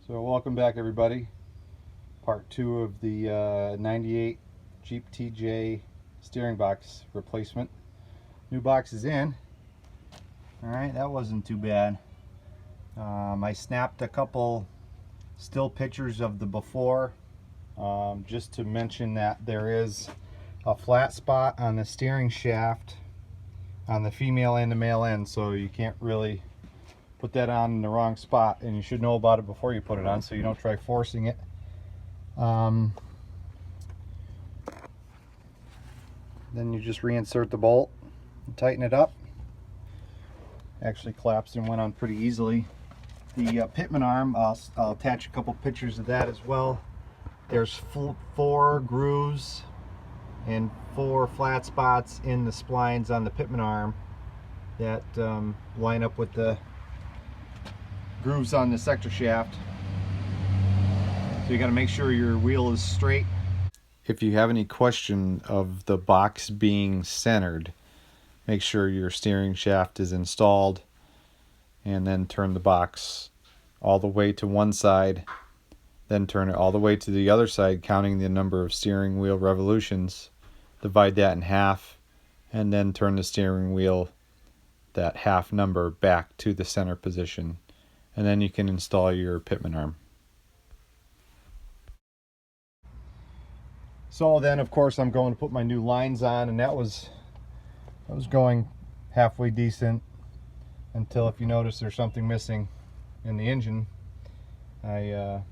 So welcome back everybody. Part 2 of the 98 Jeep TJ steering box replacement. New box is in. Alright, that wasn't too bad. I snapped a couple still pictures of the before just to mention that there is a flat spot on the steering shaft on the female and the male end, so you can't really put that on in the wrong spot, and you should know about it before you put it on so you don't try forcing it. Then you just reinsert the bolt and tighten it up. Actually collapsed and went on pretty easily. The pitman arm, I'll attach a couple pictures of that as well. There's 4 grooves and 4 flat spots in the splines on the pitman arm that line up with the grooves on the sector shaft. So you got to make sure your wheel is straight. If you have any question of the box being centered, make sure your steering shaft is installed and then turn the box all the way to one side, then turn it all the way to the other side, counting the number of steering wheel revolutions. Divide that in half and then turn the steering wheel that half number back to the center position, and then you can install your pitman arm. So then of course I'm going to put my new lines on, and that was going halfway decent until, if you notice, there's something missing in the engine. I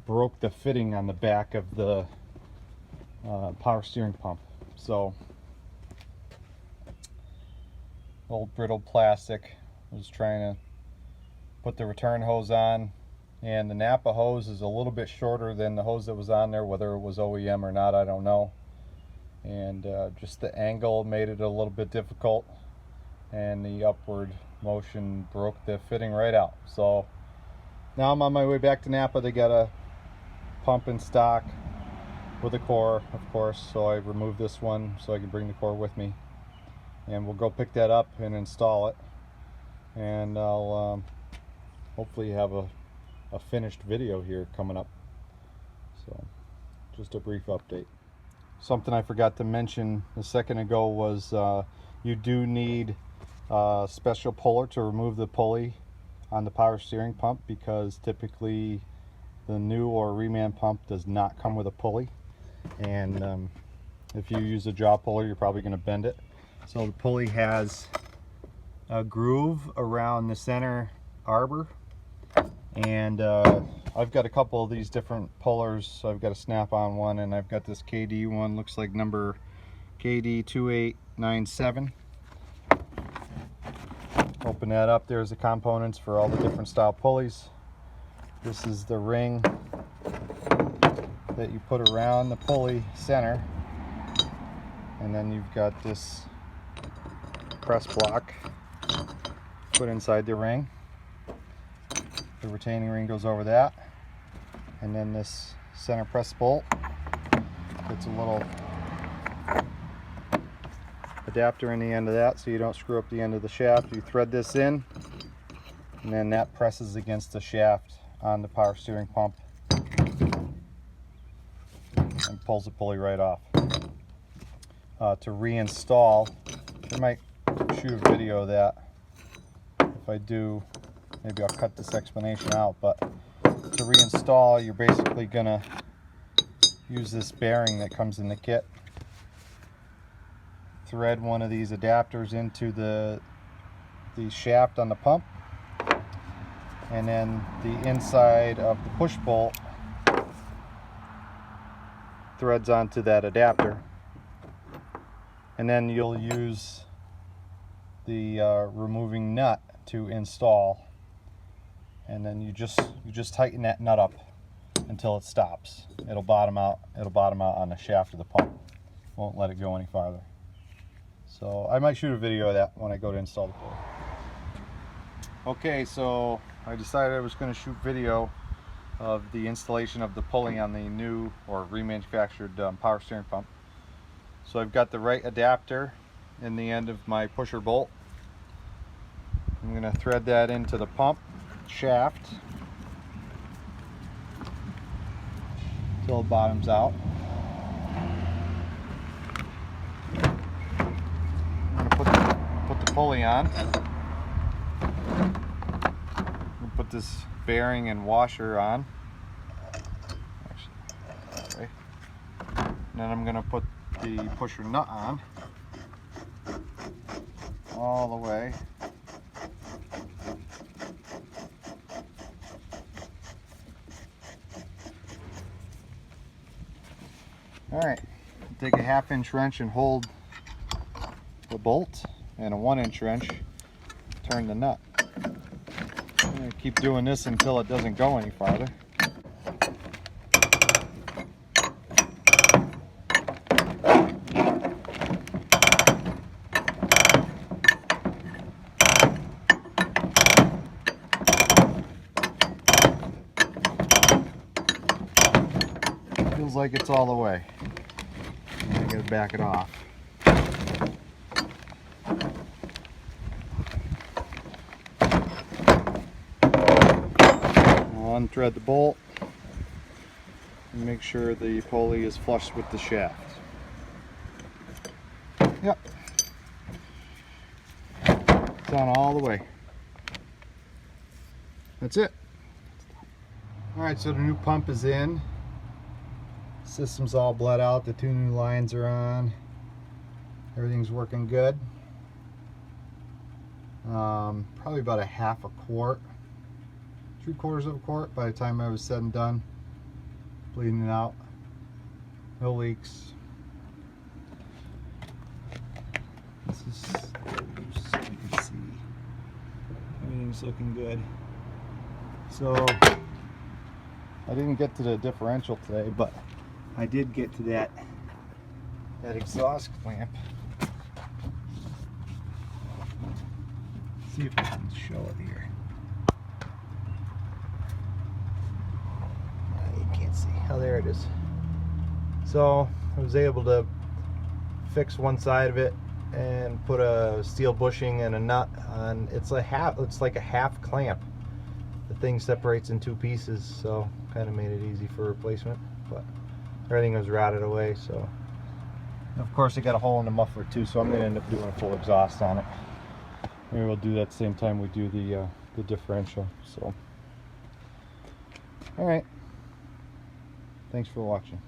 broke the fitting on the back of the power steering pump. So old brittle plastic. I was trying to put the return hose on, and the Napa hose is a little bit shorter than the hose that was on there. Whether it was OEM or not, I don't know. And just the angle made it a little bit difficult, and the upward motion broke the fitting right out. So now I'm on my way back to Napa. They got a pump in stock with a core, of course, so I removed this one so I can bring the core with me, and we'll go pick that up and install it, and I'll hopefully have a finished video here coming up. So just a brief update. Something I forgot to mention a second ago was you do need a special puller to remove the pulley on the power steering pump, because typically the new or reman pump does not come with a pulley, and if you use a jaw puller you're probably going to bend it. So the pulley has a groove around the center arbor, and I've got a couple of these different pullers. So I've got a snap-on one, and I've got this KD one, looks like number KD2897. Open that up, there's the components for all the different style pulleys. This is the ring that you put around the pulley center, and then you've got this press block put inside the ring. The retaining ring goes over that, and then this center press bolt. It's a little adapter in the end of that so you don't screw up the end of the shaft. You thread this in, and then that presses against the shaft on the power steering pump and pulls the pulley right off. To reinstall, I might shoot a video of that. If I do, maybe I'll cut this explanation out, but to reinstall, you're basically gonna use this bearing that comes in the kit, thread one of these adapters into the shaft on the pump, and then the inside of the push bolt threads onto that adapter, and then you'll use the removing nut to install, and then you just tighten that nut up until it stops. It'll bottom out on the shaft of the pump. Won't let it go any farther. So I might shoot a video of that when I go to install the pulley. Okay, so I decided I was going to shoot video of the installation of the pulley on the new or remanufactured power steering pump. So I've got the right adapter in the end of my pusher bolt. I'm going to thread that into the pump shaft, till it bottoms out. I'm gonna put the pulley on. Put this bearing and washer on. Actually, okay. And then I'm gonna put the pusher nut on all the way. Alright, take a 1/2 inch wrench and hold the bolt, and a 1 inch wrench, turn the nut. I'm going to keep doing this until it doesn't go any farther. Feels like it's all the way. I gotta back it off. I'll unthread the bolt and make sure the pulley is flush with the shaft. Yep. It's on all the way. That's it. Alright, so the new pump is in. System's all bled out, the 2 new lines are on. Everything's working good. Probably about a 1/2 quart, 3/4 of a quart by the time I was said and done. Bleeding it out. No leaks. This is so you can see. Everything's looking good. So I didn't get to the differential today, but I did get to that exhaust clamp. Let's see if I can show it here. You can't see. Oh, there it is. So I was able to fix one side of it and put a steel bushing and a nut on. It's like a half clamp. The thing separates in 2 pieces, so kind of made it easy for replacement. But everything was rotted away, so. And of course, I got a hole in the muffler too, so I'm going to end up doing a full exhaust on it. Maybe we'll do that the same time we do the differential. So, all right. Thanks for watching.